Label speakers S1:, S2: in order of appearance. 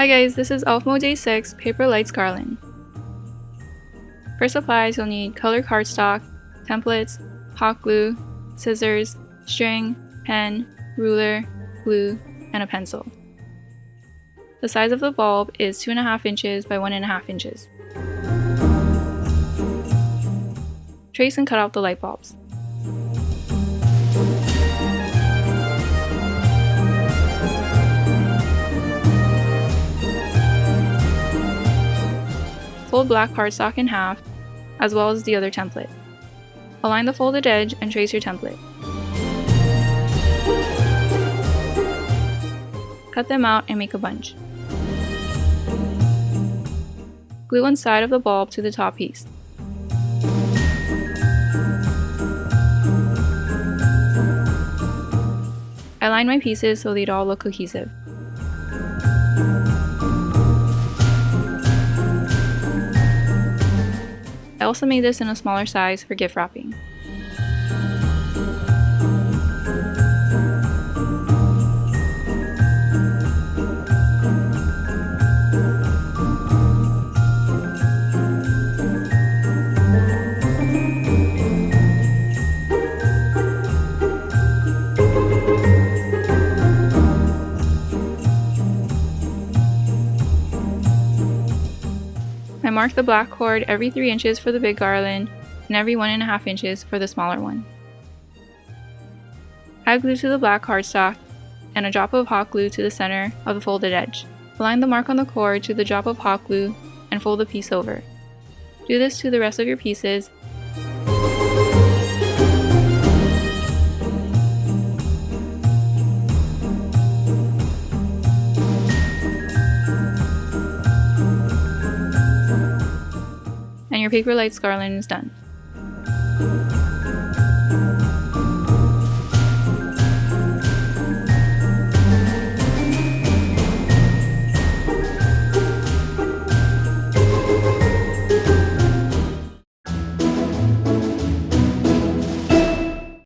S1: Hi guys, this is Elfmo Day 6 Paper Lights Garland. For supplies, you'll need colored cardstock, templates, hot glue, scissors, string, pen, ruler, glue, and a pencil. The size of the bulb is 2.5 inches by 1.5 inches. Trace and cut out the light bulbs. Fold black cardstock in half, as well as the other template. Align the folded edge and trace your template. Cut them out and make a bunch. Glue one side of the bulb to the top piece. I lined my pieces so they'd all look cohesive. I also made this in a smaller size for gift wrapping. I marked the black cord every 3 inches for the big garland and every 1.5 inches for the smaller one. Add glue to the black cardstock and a drop of hot glue to the center of the folded edge. Align the mark on the cord to the drop of hot glue and fold the piece over. Do this to the rest of your pieces. And your paper lights garland is done.